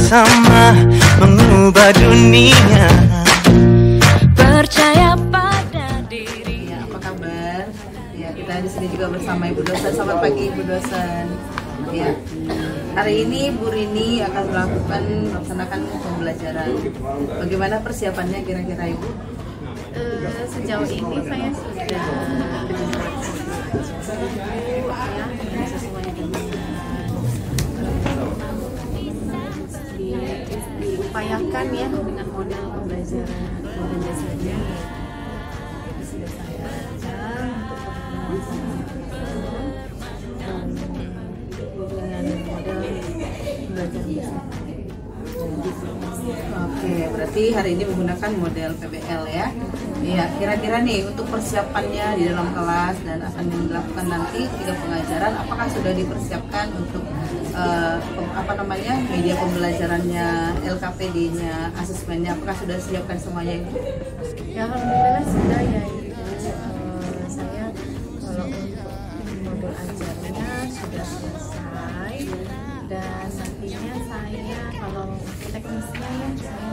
bersama mengubah dunia. Percaya pada diri. Ya, apa kabar? Ya, kita di sini juga bersama Ibu Dosen. Selamat pagi Ibu Dosen. Ya, hari ini Bu Rini akan melaksanakan pembelajaran. Bagaimana persiapannya kira-kira Ibu? Sejauh ini saya sudah sesuai dengan diupayakan ya dengan model pembelajaran dasarnya. Sudah saya rancang untuk dengan model pembelajaran bersama. Oke, berarti hari ini menggunakan model PBL ya. Iya, kira-kira nih untuk persiapannya di dalam kelas dan akan dilakukan nanti 3 pengajaran, apakah sudah dipersiapkan untuk media pembelajarannya, LKPD-nya, asesmennya, apakah sudah disiapkan semuanya Ibu? Ya, alhamdulillah sudah ya Ibu. Saya kalau untuk modul ajarnya sudah selesai dan nantinya saya kalau teknisnya ya saya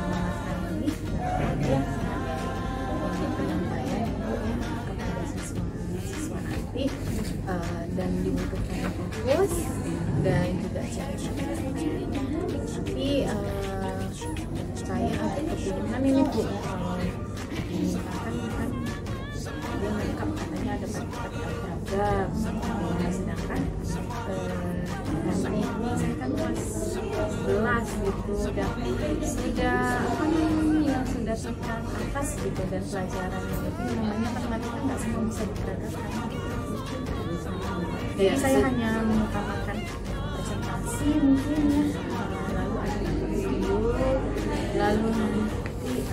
memakai ini ya untuk penyampaian Ibu ya kepada siswa nanti dan dibutuhkan fokus dan juga cara tapi saya agak kebingungan ini Bu dimintakan kan dia lengkap katanya ada paket seragam sedangkan karena ini saya kan kelas 11 gitu sudah apa namanya sudah tingkat atas gitu dan pelajaran itu namanya matematika nggak semua bisa diperagakan. Jadi saya hanya mengutamakan presentasi mungkin ya, lalu ada video, lalu nanti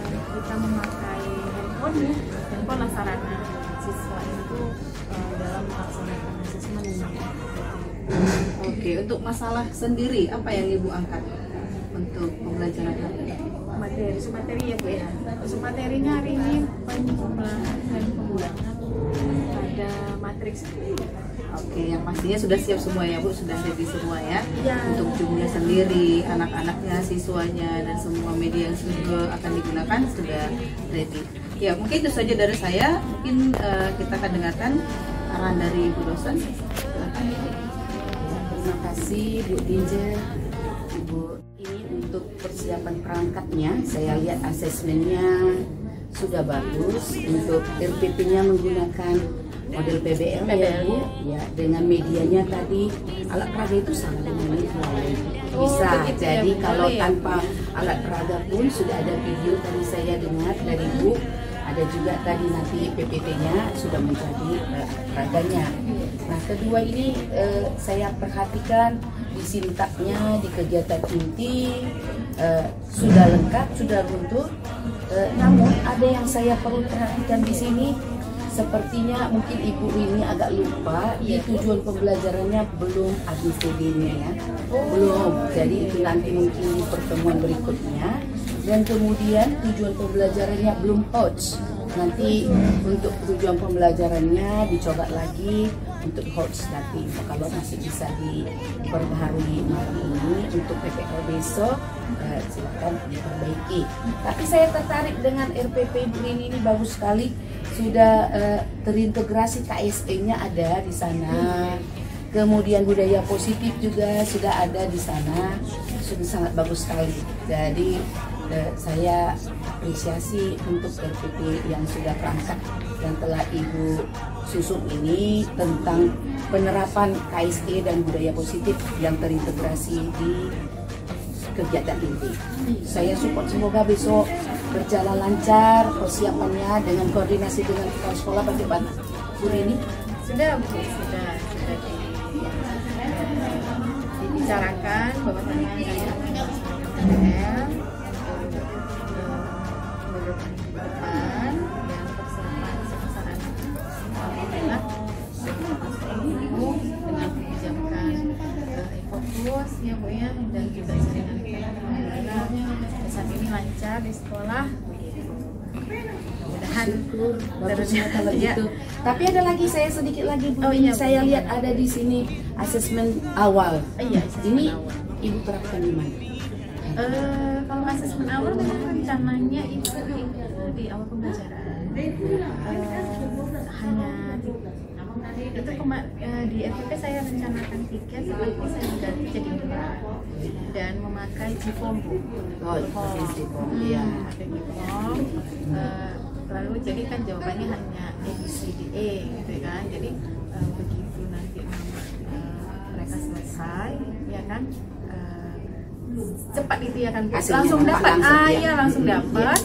kita memakai handphone ya, handphone lah sarana siswa itu dalam melaksanakan asesmen. Oke, untuk masalah sendiri apa yang Ibu angkat untuk pembelajaran hari ini? Materi ya Bu ya. Materinya hari ini penjumlahan dan pengulangan pada matriks. Oke, yang pastinya sudah siap semua ya Bu, sudah ready semua ya. Ya. Untuk zoomnya sendiri, anak-anaknya, siswanya, dan semua media yang juga akan digunakan sudah ready. Ya, mungkin itu saja dari saya. Mungkin kita akan dengarkan arahan dari Ibu Dosen. Silakan. Terima kasih Bu Dinja. Ibu, ini untuk persiapan perangkatnya, saya lihat asesmennya sudah bagus. Untuk RPP-nya menggunakan model PBL ya Bu, ya dengan medianya tadi alat peraga itu sama dengan itu bisa. Jadi ya, kalau ya, tanpa alat peraga pun sudah ada video tadi saya dengar dari Bu. Ada juga tadi nanti PPT-nya sudah menjadi peraganya. Nah, kedua ini saya perhatikan di sintaknya, di kegiatan inti sudah lengkap, sudah runtuh. Namun ada yang saya perlu perhatikan di sini. Sepertinya mungkin Ibu ini agak lupa, ya, tujuan pembelajarannya belum ABCD-nya ya, belum. Jadi itu nanti mungkin di pertemuan berikutnya. Dan kemudian tujuan pembelajarannya belum HOTS. Nanti untuk tujuan pembelajarannya dicoba lagi untuk HOTS nanti. Kalau masih bisa diperbaharui malam ini untuk PPL besok, silakan diperbaiki. Tapi saya tertarik dengan RPP ini bagus sekali. Sudah terintegrasi KSE-nya ada di sana. Kemudian budaya positif juga sudah ada di sana. Sudah sangat bagus sekali. Jadi saya apresiasi untuk RPP yang sudah perangkat yang telah Ibu susun ini tentang penerapan KSE dan budaya positif yang terintegrasi di kegiatan inti. Saya support, semoga besok berjalan lancar persiapannya dengan koordinasi dengan kepala sekolah. Bagaimana Bu Rini? Sudah Bu, sudah dibicarakan bahwasannya saya akan melaksanakan depan yang persiapan sasaran alhamdulillah Ibu dengan kebijakan fokus ya Bu ya, dan juga jaringan kita alhamdulillah saat ini lancar di sekolah. Mudah-mudahan Bagus ya kalau ya. gitu. Tapi ada lagi, saya sedikit lagi Bu. Oh, iya, saya Bu. lihat ada di sini asesmen awal. Iya, Ini awal. Ibu terapkan di mana? Kalau asesmen awal memang rencananya itu di awal pembelajaran. Hanya itu di FPP saya rencanakan 3, tetapi saya ganti jadi 4 dan memakai G-form. Oh, G-form, iya. Lalu jadi kan jawabannya hanya ABCDE gitu kan. Jadi begitu nanti mereka selesai, ya kan, cepat itu ya kan, langsung dapat. Ya langsung dapat.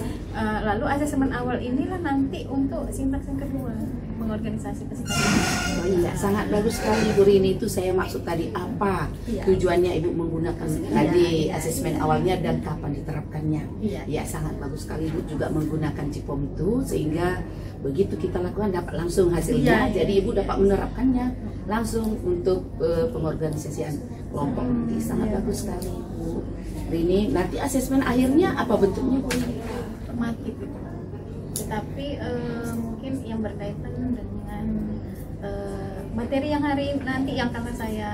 Lalu asesmen awal inilah nanti untuk sintaks yang kedua, mengorganisasi kesetaraan. Oh iya, sangat bagus sekali Bu Rini. Itu saya maksud tadi, apa tujuannya Ibu menggunakan tadi asesmen awalnya dan kapan diterapkannya. Ya, sangat bagus sekali Ibu juga menggunakan Cipom itu, sehingga begitu kita lakukan dapat langsung hasilnya. Jadi Ibu dapat menerapkannya langsung untuk pengorganisasian kelompok nanti. Sangat bagus sekali Bu Rini. Nanti asesmen akhirnya apa bentuknya Bu Rini? Formatif itu, tetapi mungkin yang berkaitan dengan materi yang hari nanti yang akan saya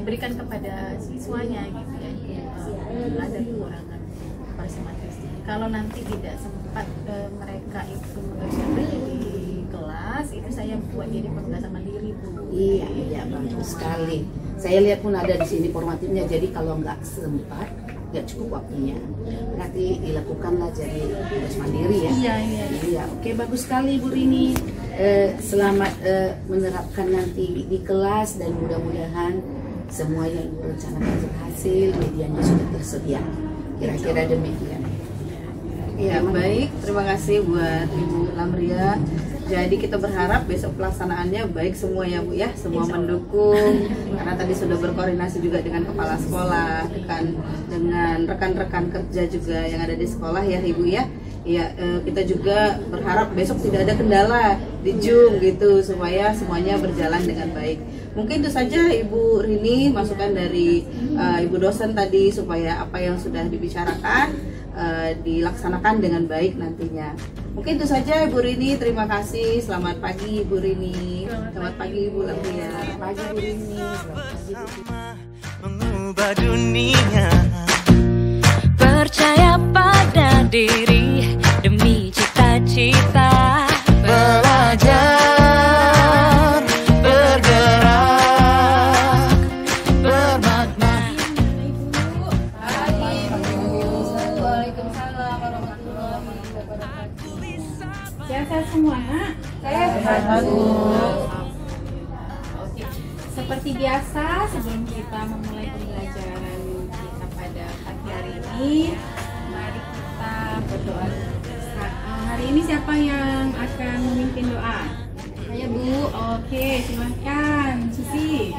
berikan kepada siswanya gitu ya. Ada kekurangan parsimatis. Kalau nanti tidak sempat mereka itu mengerjakan di kelas, itu saya buat jadi penugasan mandiri Bu. Iya, bagus sekali. Saya lihat pun ada di sini formatifnya. Jadi kalau nggak sempat, nggak cukup waktunya, berarti dilakukanlah jadi tugas mandiri ya. Iya. Oke, bagus sekali Bu Rini. Selamat menerapkan nanti di kelas dan mudah-mudahan semua yang Ibu rencanakan berhasil, medianya sudah tersedia. Kira-kira demikian. Ya, baik, terima kasih buat Ibu Lamria. Jadi kita berharap besok pelaksanaannya baik semua ya Bu ya, semua mendukung. Karena tadi sudah berkoordinasi juga dengan kepala sekolah, dengan rekan-rekan kerja juga yang ada di sekolah ya Ibu ya. Ya, kita juga berharap besok tidak ada kendala di Zoom gitu, supaya semuanya berjalan dengan baik. Mungkin itu saja Ibu Rini, masukan dari Ibu dosen tadi, supaya apa yang sudah dibicarakan dilaksanakan dengan baik nantinya. Mungkin itu saja Ibu Rini, terima kasih. Selamat pagi Ibu Rini. Selamat pagi Ibu Lamria. Selamat pagi Bu Rini. Selamat pagi. Mengubah dunia. Percaya pada diri demi cita-cita. Belajar, bergerak, bermakna. Waalaikumsalam warahmatullahi wabarakatuh. Sehat semua, nak? Sehat Bu. Oke. Seperti biasa, sebelum kita memulai pembelajaran kita pada pagi hari ini, mari kita berdoa. Hari ini siapa yang akan memimpin doa? Saya Bu. Oke, silahkan Susi.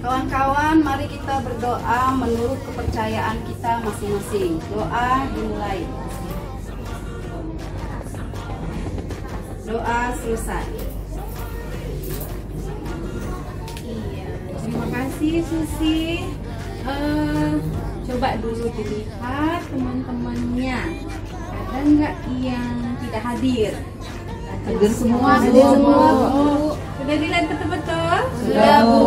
Kawan-kawan, mari kita berdoa menurut kepercayaan kita masing-masing. Doa dimulai. Doa selesai. Iya, terima kasih Susi. Coba dulu dilihat teman-temannya. Ada nggak yang tidak hadir? Hadir semua Bu. Hadir semua Bu. Sudah dilihat betul-betul? Sudah, Bu.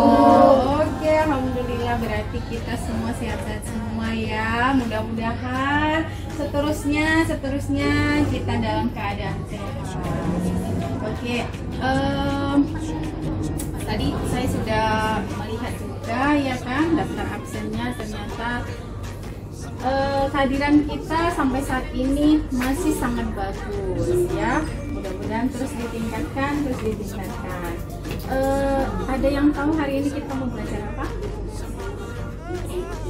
Oke, alhamdulillah, berarti kita semua sehat-sehat semua ya. Mudah-mudahan seterusnya kita dalam keadaan sehat. Oke, tadi saya sudah melihat juga ya kan daftar absennya, ternyata kehadiran kita sampai saat ini masih sangat bagus ya. Mudah-mudahan terus ditingkatkan. Ada yang tahu hari ini kita mau belajar apa?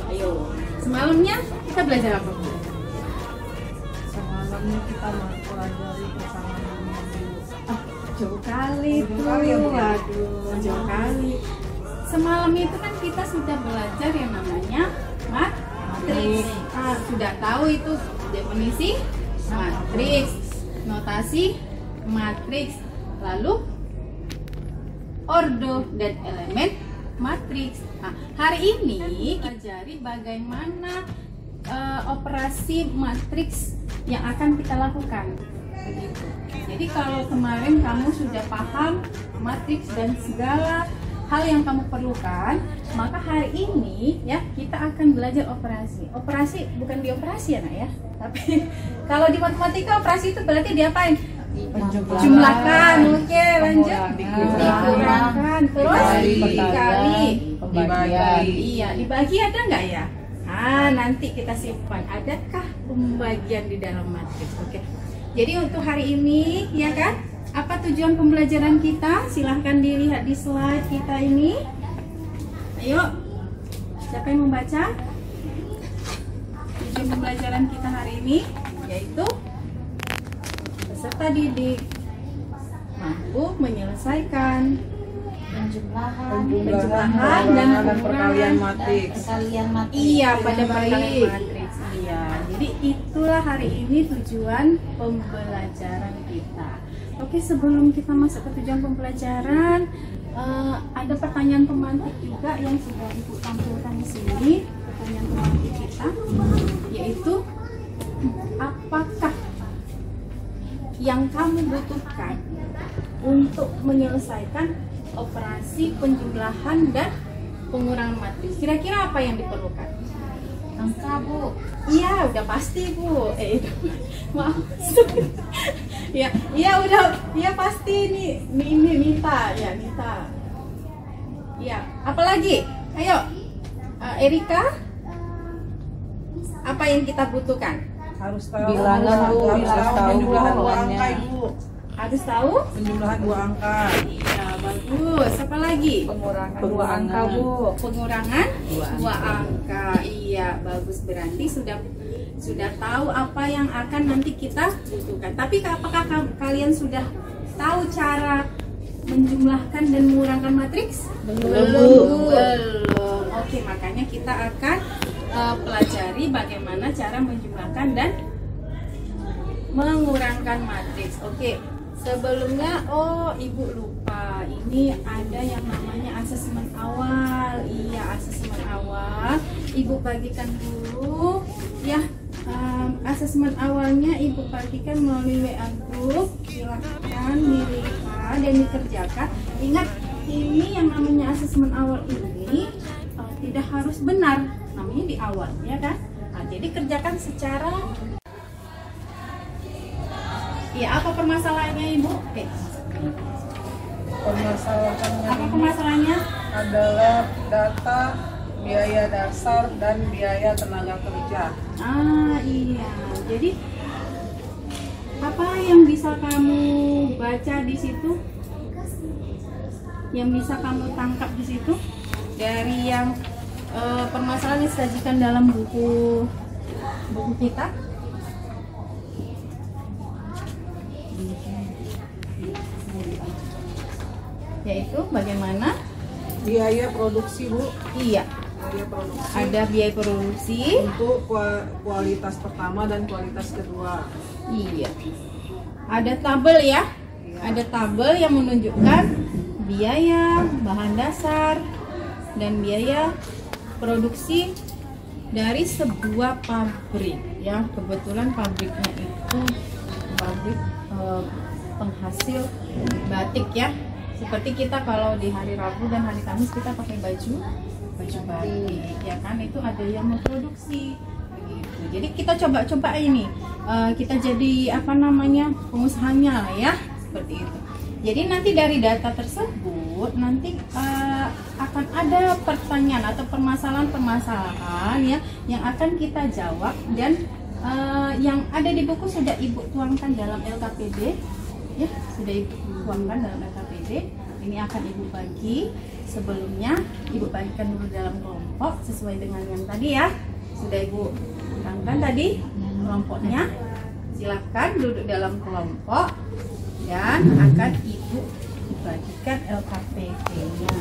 Ayo, semalamnya kita belajar apa? Semalamnya kita mempelajari bersama Jauh kali tuh, waduh, jauh kali. Semalam itu kan kita sudah belajar yang namanya matriks. Sudah tahu itu definisi matriks, notasi matriks, lalu ordo dan elemen matriks. Nah, hari ini kita pelajari bagaimana operasi matriks yang akan kita lakukan. begitu. Jadi kalau kemarin kamu sudah paham matriks dan segala hal yang kamu perlukan, maka hari ini ya kita akan belajar operasi. Operasi bukan dioperasi ya nak ya, tapi kalau di matematika operasi itu berarti diapain? Jumlahkan. Oke, lanjut. Dikurangkan, terus dikali, Dibagi. iya, dibagi ada nggak ya? Nanti kita simpan. Adakah pembagian di dalam matriks? Oke. Jadi untuk hari ini ya kan, apa tujuan pembelajaran kita? Silahkan dilihat di slide kita ini. Ayo, siapa yang membaca? Tujuan pembelajaran kita hari ini yaitu peserta didik mampu menyelesaikan penjumlahan dan perkalian pengurangan. matriks. Iya, pada perkalian matriks. Iya. Jadi itulah hari ini tujuan pembelajaran kita. Oke, sebelum kita masuk ke tujuan pembelajaran, ada pertanyaan pemantik juga yang sudah Ibu tampilkan di sini. Pertanyaan pemantik kita yaitu apakah yang kamu butuhkan untuk menyelesaikan operasi penjumlahan dan pengurangan matriks? Kira-kira apa yang diperlukan? Angka, Bu. Iya, udah pasti, Bu. Maaf. Ya udah, ya pasti ini Nita, ya Nita. Ya, apalagi? Ayo, Erika. Apa yang kita butuhkan? Harus tahu Bilangan, Bu. harus tahu penjumlahan dua Bilangannya. angka, Ibu. Harus tahu? Penjumlahan dua angka. Iya, bagus. Apa lagi? Pengurangan 2 angka, Bu. Pengurangan dua angka. Iya, bagus. Berarti sudah tahu apa yang akan nanti kita butuhkan. Tapi apakah kalian sudah tahu cara menjumlahkan dan mengurangkan matriks? Belum. Oke, makanya kita akan pelajari bagaimana cara menjumlahkan dan mengurangkan matriks. Oke. Sebelumnya, Ibu lupa, ini ada yang namanya asesmen awal. Iya, asesmen awal. Ibu bagikan dulu, ya. Asesmen awalnya Ibu bagikan melalui WA group. Silahkan dilihat dan dikerjakan. Ingat, ini yang namanya asesmen awal ini tidak harus benar, namanya di awal, ya kan? Jadi kerjakan secara. Ya, apa permasalahannya, Ibu? Oke. Permasalahannya Apa permasalahannya? adalah data biaya dasar dan biaya tenaga kerja. Iya. Jadi apa yang bisa kamu baca di situ? Yang bisa kamu tangkap di situ dari yang permasalahan yang disajikan dalam buku kita? Yaitu bagaimana? Biaya produksi, Bu. Iya, Biaya produksi ada biaya produksi. untuk kualitas pertama dan kualitas kedua. Iya. Ada tabel ya. Ada tabel yang menunjukkan biaya bahan dasar dan biaya produksi dari sebuah pabrik ya. Kebetulan pabriknya itu pabrik penghasil batik ya. Seperti kita kalau di hari Rabu dan hari Kamis kita pakai baju batik ya kan, itu ada yang memproduksi begitu. Jadi kita coba ini kita jadi pengusahanya lah ya, seperti itu. Jadi nanti dari data tersebut nanti akan ada pertanyaan atau permasalahan ya yang akan kita jawab, dan yang ada di buku sudah Ibu tuangkan dalam LKPD ya, sudah Ibu tuangkan dalam LKPD. Ini akan Ibu bagi. Sebelumnya Ibu bagikan dulu dalam kelompok sesuai dengan yang tadi ya. Sudah Ibu tuangkan tadi kelompoknya. Silahkan duduk dalam kelompok dan akan Ibu bagikan LKPD-nya.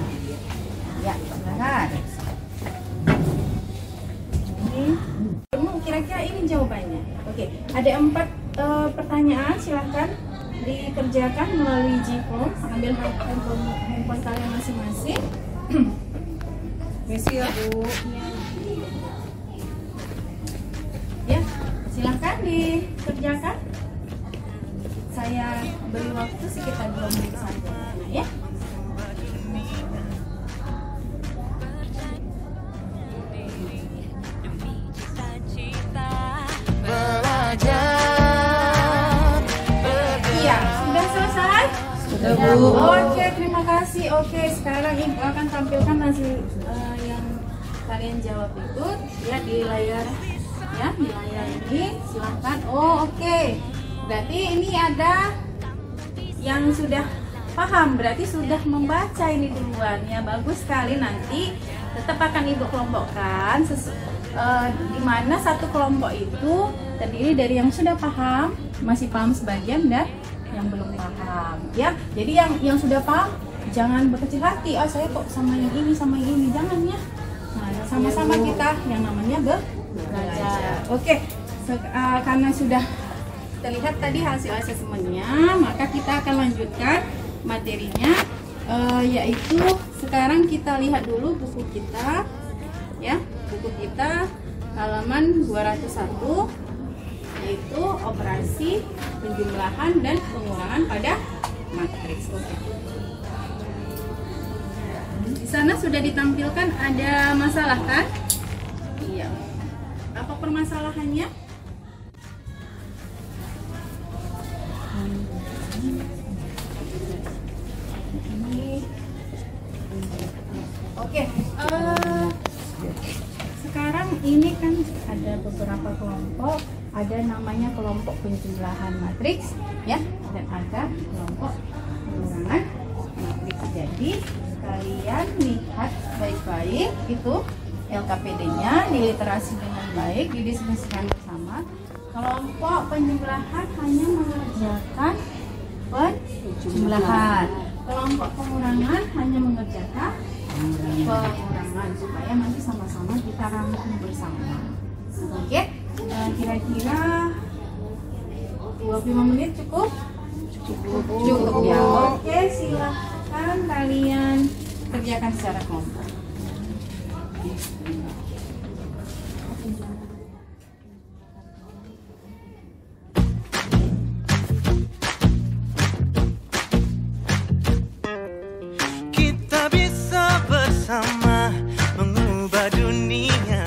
Ya, silakan. Ini kira-kira ini jawabannya. Oke, ada 4 pertanyaan. Silahkan dikerjakan melalui Gform. Ambil handphone kalian masing-masing. Misi ya, Bu. Ya, silahkan dikerjakan. saya beri waktu sekitar 2 menit saja ya. Iya, sudah selesai? Sudah, Bu. Oke, terima kasih. Oke, sekarang Ibu akan tampilkan hasil yang kalian jawab itu ya di layar di layar ini. Silahkan. Oh, oke. Berarti ini ada yang sudah paham, berarti sudah membaca ini duluan ya. Bagus sekali. Nanti tetap akan Ibu kelompokkan di mana satu kelompok itu terdiri dari yang sudah paham, masih paham sebagian, dan yang belum paham ya. Jadi yang sudah paham jangan berkecil hati, oh saya kok sama yang ini jangan ya. Nah, sama-sama kita yang namanya belajar. Oke, karena sudah terlihat tadi hasil asesmennya, maka kita akan lanjutkan materinya, yaitu sekarang kita lihat dulu buku kita ya. Buku kita halaman 201, yaitu operasi penjumlahan dan pengurangan pada matriks. Oke. Di sana sudah ditampilkan ada masalah kan? Iya. Apa permasalahannya? Oke. Sekarang ini kan ada beberapa kelompok, ada namanya kelompok penjumlahan matriks ya, dan ada kelompok pengurangan matriks. Jadi kalian lihat baik-baik itu LKPD-nya, diliterasi dengan baik, didiskusikan bersama. Kelompok penjumlahan hanya mengerjakan penjumlahan, kelompok pengurangan hanya mengerjakan pengurangan, supaya nanti sama-sama kita rangkum bersama. Oke, kira-kira 25 menit cukup ya. Oke, silahkan kalian kerjakan secara kelompok. Kita bisa bersama mengubah dunia.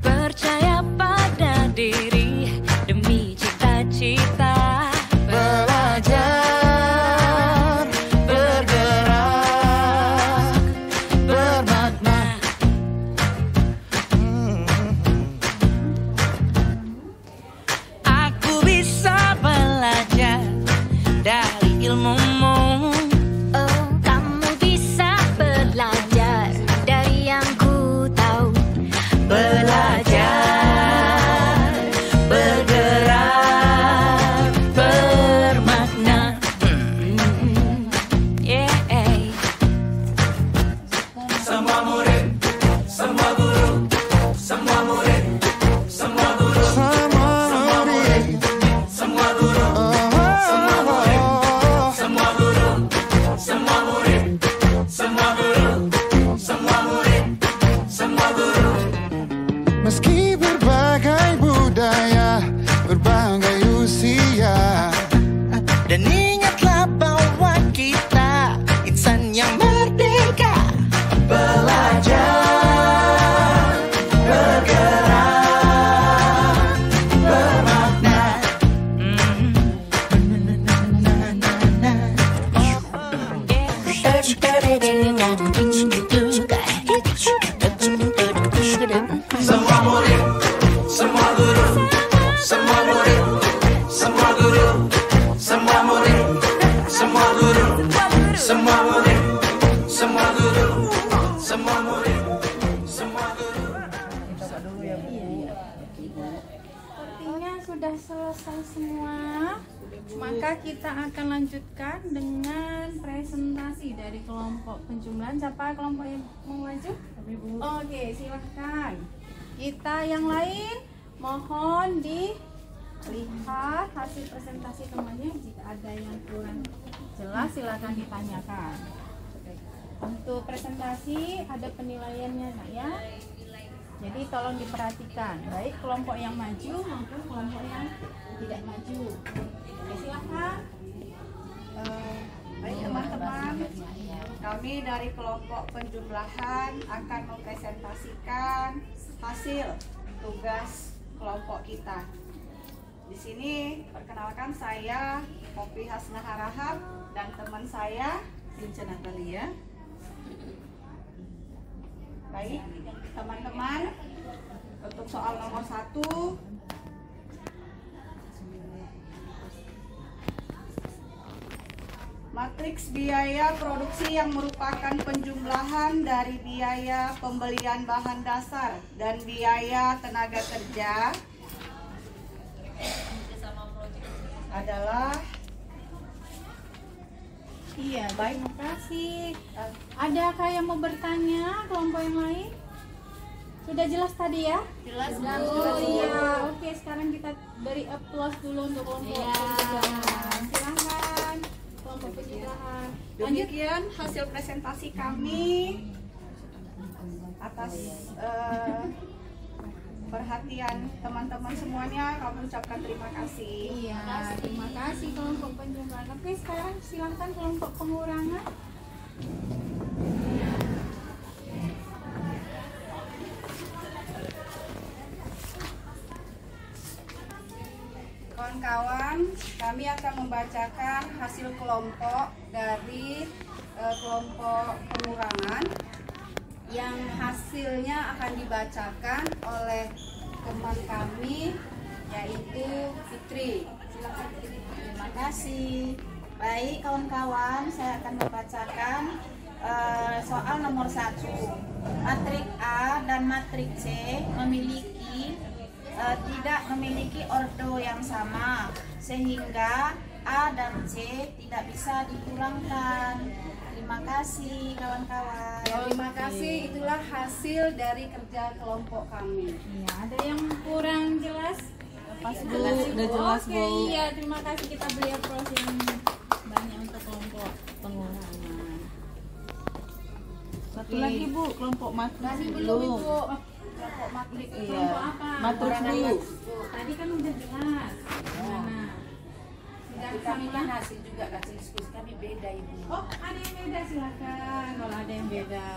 Percaya pada diri demi cita-cita. Belajar, bergerak, bermakna. Aku bisa belajar dari ilmumu. Oh, kamu bisa belajar dari yang ku tahu. Belajar, bergerak, bermakna. Yeah. Semua murid, semua guru, semua murid, semua guru, semua murid, semua guru, semua murid, semua guru, semua murid, semua guru, semua murid, semua guru. Meski berbagai budaya, berbagai usia, dan ingatlah bahwa kita insan yang merdeka. Belajar, bergerak, bermakna. Semua murid, semua guru, semua murid, semua guru, semua murid, semua guru, semua murid, semua guru, semua murid, semua guru. Sepertinya sudah selesai semua. Maka kita akan lanjutkan dengan presentasi dari kelompok penjumlahan. Siapa kelompok yang mau maju? Oke, silahkan. Kita yang lain mohon dilihat hasil presentasi temannya. Jika ada yang kurang jelas silahkan ditanyakan. Untuk presentasi ada penilaiannya, Nak, ya. Jadi tolong diperhatikan, baik kelompok yang maju maupun kelompok yang tidak maju. Oke, silakan. Baik teman-teman, kami dari kelompok penjumlahan akan mempresentasikan hasil tugas kelompok kita. Di sini perkenalkan saya Poppy Hasnah Harahap dan teman saya Sinca Natalia. Baik, teman-teman, untuk soal nomor 1, matriks biaya produksi yang merupakan penjumlahan dari biaya pembelian bahan dasar dan biaya tenaga kerja adalah Iya, baik, terima kasih. Adakah yang mau bertanya kelompok yang lain? Sudah jelas tadi ya? jelas Oh iya, oke, sekarang kita beri applause dulu untuk kelompok penjumlahan. Silahkan kelompok penjumlahan. Lanjut. Demikian hasil presentasi kami atas perhatian teman-teman semuanya. Kami ucapkan terima kasih. Iya, terima kasih kelompok penjumlahan. Oke, sekarang silahkan kelompok pengurangan. Kawan-kawan, kami akan membacakan hasil kelompok dari kelompok pengurangan yang hasilnya akan dibacakan oleh teman kami yaitu Fitri. Silakan Fitri. Terima kasih. Baik kawan-kawan, saya akan membacakan soal nomor 1. Matrik A dan matrik C tidak memiliki ordo yang sama, sehingga A dan C tidak bisa dikurangkan. Terima kasih kawan-kawan. Terima kasih, itulah hasil dari kerja kelompok kami. Iya, ada yang kurang jelas? Pas Bu, udah jelas Oke, Bu. iya, terima kasih, kita beri applause yang banyak untuk kelompok pengurangan. Satu lagi Bu, kelompok matrik Belum belum. Ibu, kelompok matrik. Iya. Kelompok apa? Matrik Pengurangan dulu. Tadi kan udah jelas. Gimana? Sudah Kami kan sama? hasil juga hasil diskusi kami beda Ibu. Oh, ada yang beda, silakan. Kalau ada yang beda,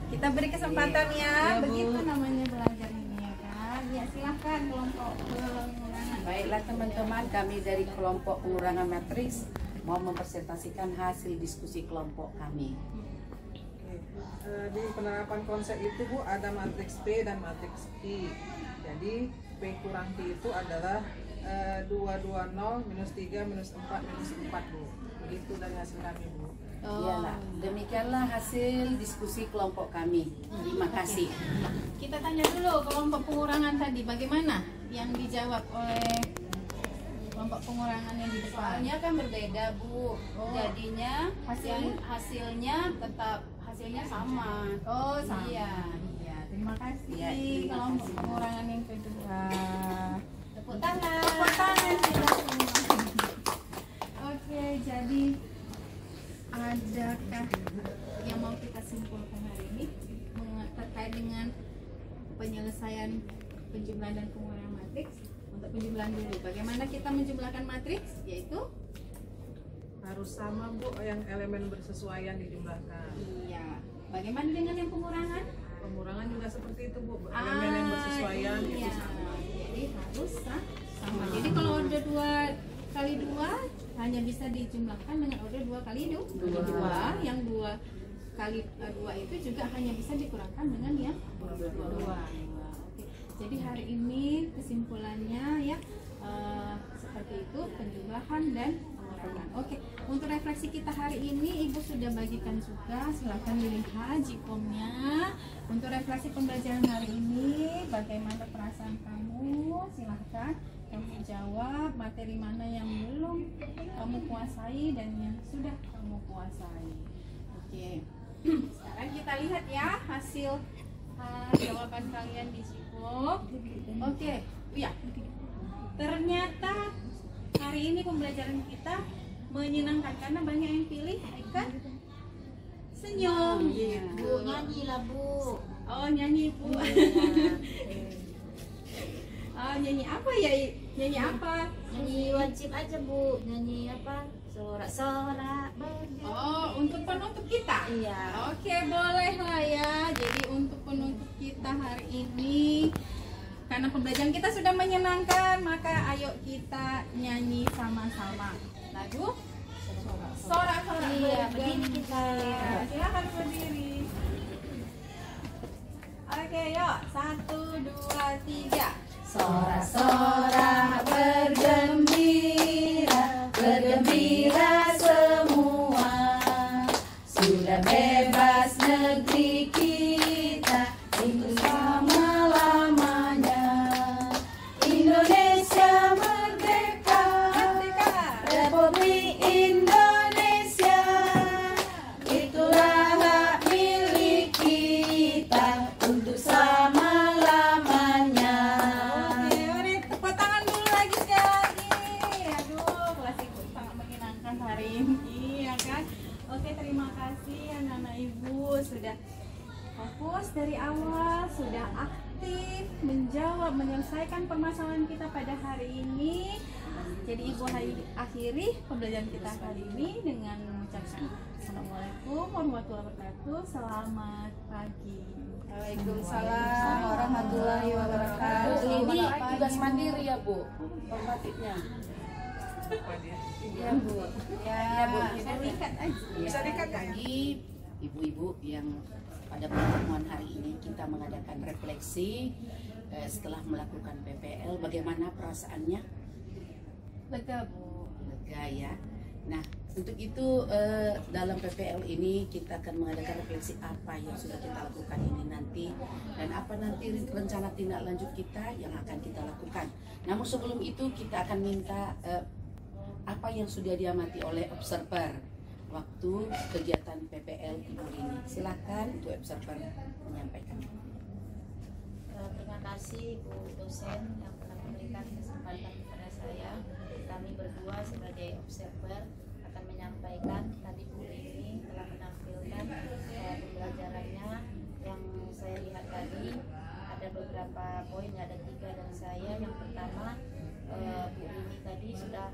kita beri kesempatan ya. Iya, Bu. Begitu namanya belajar ini ya kan. Ya, silakan kelompok pengurangan. Baiklah teman-teman, kami dari kelompok pengurangan matriks mau mempresentasikan hasil diskusi kelompok kami. Di penerapan konsep itu Bu ada matriks P dan matriks Q. Jadi P kurang Q itu adalah 220 minus 3 minus 4 minus 4 Bu. Begitu dari hasil kami Bu. Iyalah, demikianlah hasil diskusi kelompok kami. Terima kasih. Kita tanya dulu kelompok pengurangan tadi bagaimana yang dijawab oleh kelompok pengurangan yang di depan. Soalnya kan berbeda Bu. Jadinya Hasilnya? hasilnya tetap hasilnya sama. Oh, sama. Iya. Iya, terima kasih. Iya, terima kelompok kasih. pengurangan yang kedua. Tepuk tangan. Tepuk tangan kita semua. Oke, jadi adakah yang mau kita simpulkan hari ini terkait dengan penyelesaian penjumlahan dan pengurangan matriks? Untuk penjumlahan dulu, bagaimana kita menjumlahkan matriks? Yaitu Harus sama Bu yang elemen bersesuaian dijumlahkan. iya. Bagaimana dengan yang pengurangan? Pengurangan juga seperti itu Bu. Elemen yang bersesuaian itu iya. sama. Jadi harus sama. Jadi kalau order 2 kali 2 hanya bisa dijumlahkan dengan order 2 kali 2. Yang 2 kali 2 itu juga hanya bisa dikurangkan dengan yang 2. Jadi hari ini kesimpulannya ya seperti itu penjumlahan dan pengurangan. Oke, untuk refleksi kita hari ini Ibu sudah bagikan juga, silahkan dilihat jikomnya. Untuk refleksi pembelajaran hari ini, bagaimana perasaan kamu? Silahkan kamu jawab materi mana yang belum kamu kuasai dan yang sudah kamu kuasai. Oke, sekarang kita lihat ya hasil jawaban kalian di Jikop. Oke, iya. Ternyata hari ini pembelajaran kita menyenangkan karena banyak yang pilih kan senyum. Bu, nyanyi lah Bu. Oh, nyanyi Bu. Oh, nyanyi apa ya? Nyanyi apa? Nyanyi wajib aja Bu, nyanyi apa? Sorak-sorak berdiri. Oh, untuk penutup kita? Iya. Oke, boleh lah ya. Jadi untuk penutup kita hari ini, karena pembelajaran kita sudah menyenangkan, maka ayo kita nyanyi sama-sama lagu sorak-sorak. Iya, berdiri kita. Silakan berdiri. Oke, yuk. 1, 2, 3. Sorak-sorak bergembira, bergembira semua. Sudah bebas negeri kita untuk selama-lamanya. Indonesia merdeka, Republik Indonesia. Itulah hak milik kita untuk selama-lamanya. Oke, mari tepuk tangan dulu lagi sekali lagi. Aduh, kelas ibu sangat menyenangkan hari ini, ya kan? Oke, terima kasih anak-anak ibu sudah fokus dari awal, sudah aktif menjawab, menyelesaikan permasalahan kita pada hari ini. Jadi ibu akhiri pembelajaran kita kali ini dengan mengucapkan Assalamualaikum warahmatullahi wabarakatuh. Selamat pagi. Waalaikumsalam warahmatullahi wabarakatuh. Ini tugas mandiri ya Bu, formatifnya. Iya Bu. Ya Bu, Bisa diikat aja. Bisa diikat nggak ya? Bagi ibu-ibu yang pada pertemuan hari ini kita mengadakan refleksi setelah melakukan PPL, bagaimana perasaannya? Lega Bu. Lega ya. Nah, untuk itu dalam PPL ini kita akan mengadakan refleksi apa yang sudah kita lakukan ini nanti dan apa nanti rencana tindak lanjut kita yang akan kita lakukan. Namun sebelum itu kita akan minta apa yang sudah diamati oleh observer waktu kegiatan PPL Ibu ini. Silakan untuk observer menyampaikan. Terima kasih Bu dosen yang telah memberikan kesempatan kepada saya. Kami berdua sebagai observer akan menyampaikan. Tadi Bu ini telah menampilkan pembelajarannya yang saya lihat tadi. Ada beberapa poin, ada 3 dari saya. Yang pertama, Bu Rini tadi sudah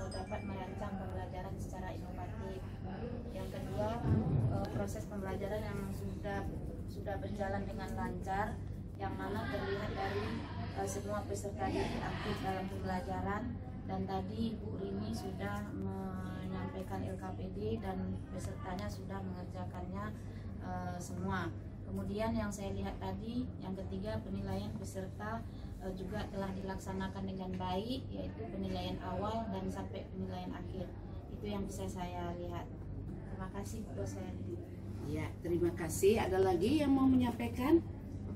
dapat merancang pembelajaran secara inovatif. Yang kedua, proses pembelajaran yang sudah berjalan dengan lancar, yang mana terlihat dari semua peserta didik aktif dalam pembelajaran. Dan tadi Bu Rini sudah menyampaikan LKPD dan pesertanya sudah mengerjakannya semua. Kemudian yang saya lihat tadi, yang ketiga, penilaian peserta juga telah dilaksanakan dengan baik, yaitu penilaian awal dan sampai penilaian akhir. Itu yang bisa saya lihat. Terima kasih Bu dosen. Ya, terima kasih. Ada lagi yang mau menyampaikan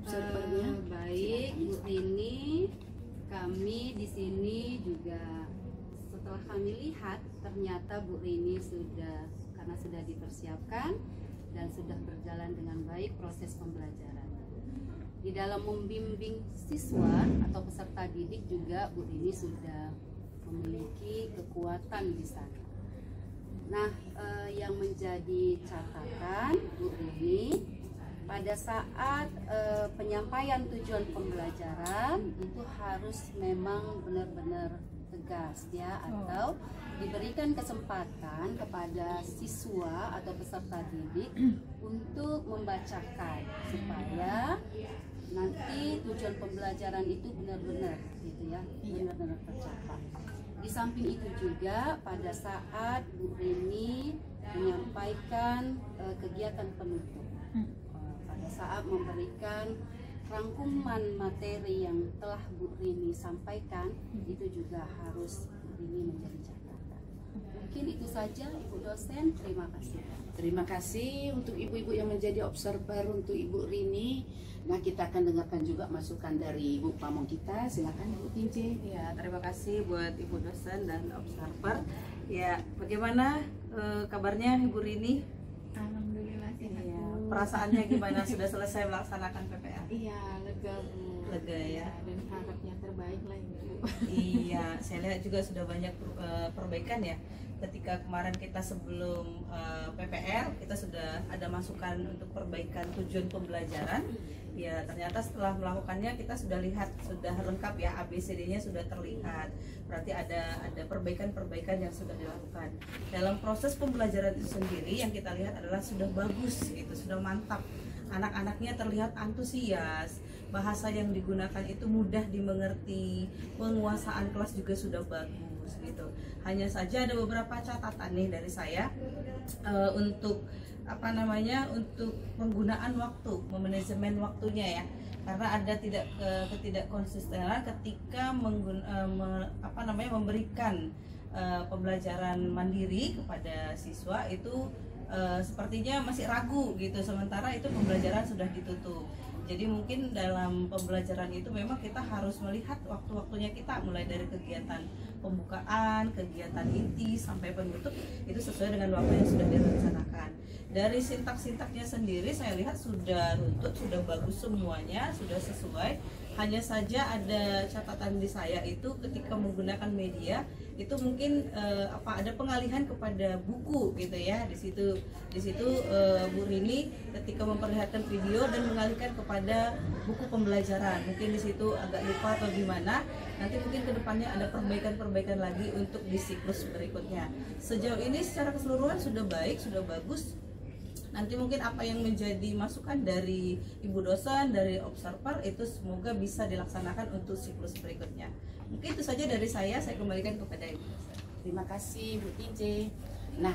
observernya? Baik, Bu Rini, kami di sini juga setelah kami lihat ternyata Bu Rini karena sudah dipersiapkan dan sudah berjalan dengan baik proses pembelajaran. Di dalam membimbing siswa atau peserta didik juga Bu Rini sudah memiliki kekuatan di sana. Nah, yang menjadi catatan Bu Rini, pada saat penyampaian tujuan pembelajaran itu harus memang benar-benar tegas ya, atau diberikan kesempatan kepada siswa atau peserta didik untuk membacakan supaya nanti tujuan pembelajaran itu benar-benar gitu ya, benar-benar tercapai. Di samping itu juga pada saat Bu Rini menyampaikan kegiatan penutup, pada saat memberikan rangkuman materi yang telah Bu Rini sampaikan, itu juga harus Bu Rini menjadi catatan. Mungkin itu saja Ibu dosen, terima kasih. Terima kasih untuk ibu-ibu yang menjadi observer untuk Ibu Rini. Nah, kita akan dengarkan juga masukan dari Ibu Pamong kita. Silakan Ibu Tinje. Ya, terima kasih buat Ibu dosen dan observer. Ya, bagaimana kabarnya Ibu Rini? Alhamdulillah sehat. Ya, perasaannya gimana sudah selesai melaksanakan PPL? Iya, lega Bu. Lega ya. Dan harapnya terbaik lah Ibu. Iya, saya lihat juga sudah banyak perbaikan ya. Ketika kemarin kita sebelum PPL, kita sudah ada masukan untuk perbaikan tujuan pembelajaran. Ya, ternyata setelah melakukannya kita sudah lihat, sudah lengkap ya, ABCD-nya sudah terlihat. Berarti ada perbaikan-perbaikan yang sudah dilakukan. Dalam proses pembelajaran itu sendiri yang kita lihat adalah sudah bagus gitu, sudah mantap. Anak-anaknya terlihat antusias, bahasa yang digunakan itu mudah dimengerti, penguasaan kelas juga sudah bagus gitu. Hanya saja ada beberapa catatan nih dari saya untuk untuk penggunaan waktu, memanajemen waktunya ya. Karena ada ketidakkonsistenan ketika memberikan pembelajaran mandiri kepada siswa itu sepertinya masih ragu gitu, sementara itu pembelajaran sudah ditutup. Jadi mungkin dalam pembelajaran itu memang kita harus melihat waktu-waktunya kita, mulai dari kegiatan pembukaan, kegiatan inti sampai penutup itu sesuai dengan waktu yang sudah direncanakan. Dari sintak-sintaknya sendiri saya lihat sudah runtut, sudah bagus semuanya, sudah sesuai. Hanya saja ada catatan di saya itu ketika menggunakan media itu mungkin ada pengalihan kepada buku gitu ya. Di situ Bu Rini ketika memperlihatkan video dan mengalihkan kepada buku pembelajaran, mungkin di situ agak lupa atau gimana. Nanti mungkin kedepannya ada perbaikan lagi untuk di siklus berikutnya. Sejauh ini secara keseluruhan sudah baik, sudah bagus. Nanti mungkin apa yang menjadi masukan dari Ibu dosen, dari observer itu semoga bisa dilaksanakan untuk siklus berikutnya. Mungkin itu saja dari saya kembalikan kepada Ibu dosen. Terima kasih Bu TJ. Nah,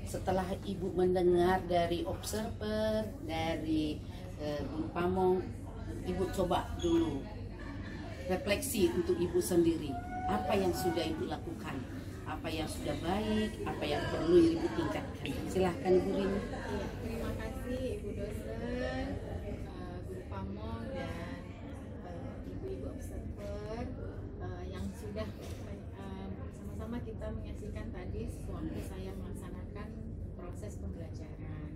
setelah Ibu mendengar dari observer, dari Guru Pamong, Ibu coba dulu refleksi untuk Ibu sendiri. Apa yang sudah Ibu lakukan? Apa yang sudah baik, apa yang perlu Ibu tingkatkan? Silahkan Bu Rini. Terima kasih Ibu dosen, Guru Pamong dan ibu-ibu observer yang sudah sama-sama kita menyaksikan tadi waktu saya melaksanakan proses pembelajaran.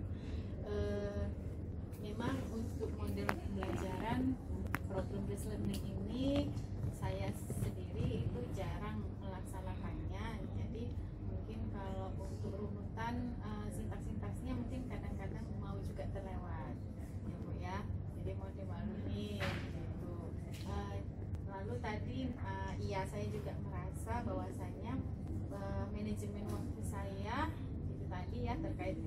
Memang untuk model pembelajaran problem-based learning ini saya sendiri itu jarang melaksanakannya. Jadi mungkin kalau untuk runutan sintaks-sintaksnya mungkin kadang-kadang mau juga terlewat ya Bu ya. Jadi mau dimaklumi gitu. Lalu tadi saya juga merasa bahwasanya manajemen waktu saya itu tadi ya terkait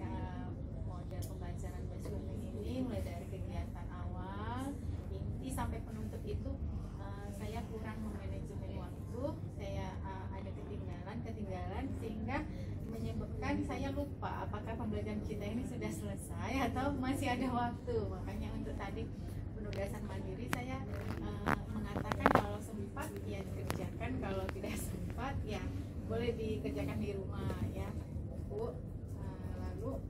model pembelajaran based learning ini, mulai dari kegiatan awal, inti sampai penutup itu saya kurang memanajemen waktu, saya ada ketinggalan sehingga menyebabkan saya lupa apakah pembelajaran kita ini sudah selesai atau masih ada waktu. Makanya untuk tadi penugasan mandiri saya mengatakan kalau sempat ya dikerjakan, kalau tidak sempat ya boleh dikerjakan di rumah ya Bu. Lalu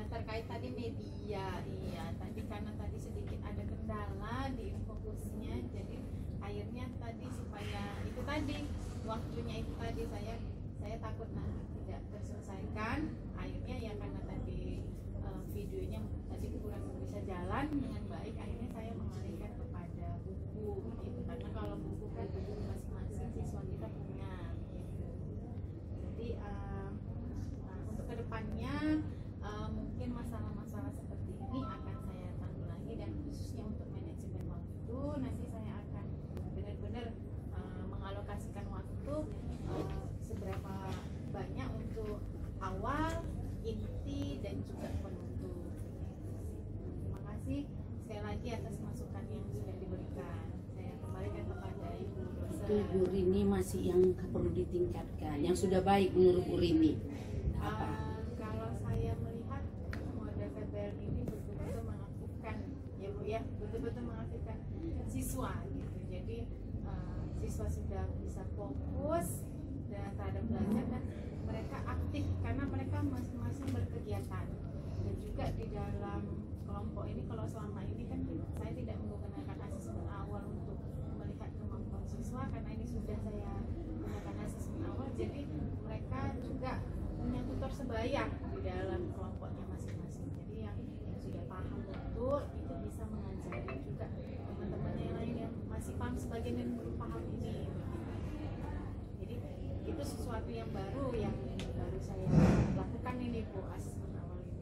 terkait tadi media, iya tadi karena tadi sedikit ada kendala di fokusnya, jadi akhirnya tadi supaya itu tadi waktunya itu tadi saya takut tidak terselesaikan, akhirnya ya karena tadi videonya tadi kurang bisa jalan dengan baik, akhirnya saya mengalihkan kepada buku gitu, karena kalau buku kan masing-masing siswa kita punya gitu. Jadi untuk kedepannya mungkin masalah-masalah seperti ini akan saya tanggulangi, dan khususnya untuk manajemen waktu nanti saya akan benar-benar mengalokasikan waktu seberapa banyak untuk awal, inti, dan juga penutup. Terima kasih sekali lagi atas masukan yang sudah diberikan. Saya kembalikan kepada Ibu dosen. Itu Bu Rini masih yang perlu ditingkatkan, yang sudah baik menurut Bu Rini apa? Kalau saya melihat model PPL ini betul-betul mengaktifkan ya Bu ya, betul-betul mengaktifkan siswa gitu. Jadi siswa sudah bisa fokus dan terhadap belajar, dan mereka aktif karena mereka masing-masing berkegiatan. Dan juga di dalam kelompok ini, kalau selama ini kan saya tidak menggunakan asesmen awal untuk melihat kemampuan siswa, karena ini sudah saya gunakan asesmen awal, jadi mereka juga punya tutor sebaya di dalam kelompoknya masing-masing. Jadi yang sudah paham betul itu bisa mengajari juga teman-teman yang lain yang masih paham sebagian yang belum paham ini. Jadi itu sesuatu yang baru saya lakukan ini Bu, asesmen awal ini.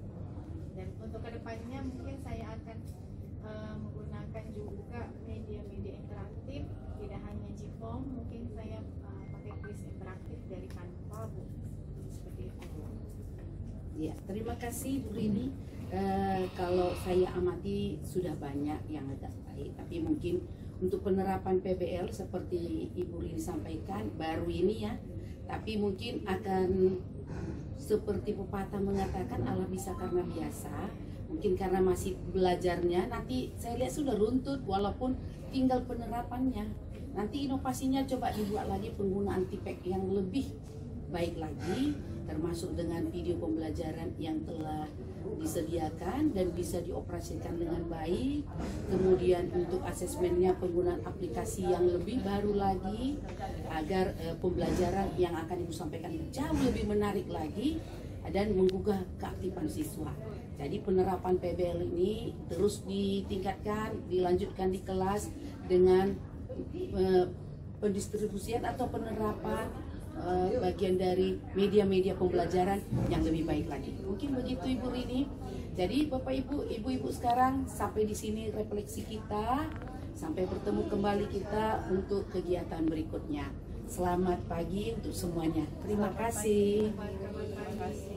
Dan untuk kedepannya mungkin saya akan menggunakan juga media-media interaktif, tidak hanya Jipom, mungkin saya pakai kuis interaktif dari Canva Bu, seperti itu Bu. Ya, terima kasih Bu Rini. Kalau saya amati sudah banyak yang agak baik, tapi mungkin untuk penerapan PBL seperti Ibu Rini sampaikan baru ini ya, tapi mungkin akan seperti pepatah mengatakan Allah bisa karena biasa. Mungkin karena masih belajarnya, nanti saya lihat sudah runtut walaupun tinggal penerapannya. Nanti inovasinya coba dibuat lagi penggunaan TPEC yang lebih baik lagi, termasuk dengan video pembelajaran yang telah disediakan dan bisa dioperasikan dengan baik. Kemudian untuk asesmennya penggunaan aplikasi yang lebih baru lagi agar pembelajaran yang akan Ibu sampaikan jauh lebih menarik lagi dan menggugah keaktifan siswa. Jadi penerapan PBL ini terus ditingkatkan, dilanjutkan di kelas dengan pendistribusian atau penerapan bagian dari media-media pembelajaran yang lebih baik lagi. Mungkin begitu Ibu Rini. Jadi Bapak Ibu, Ibu-ibu sekarang sampai di sini refleksi kita. Sampai bertemu kembali kita untuk kegiatan berikutnya. Selamat pagi untuk semuanya. Terima kasih. Terima kasih.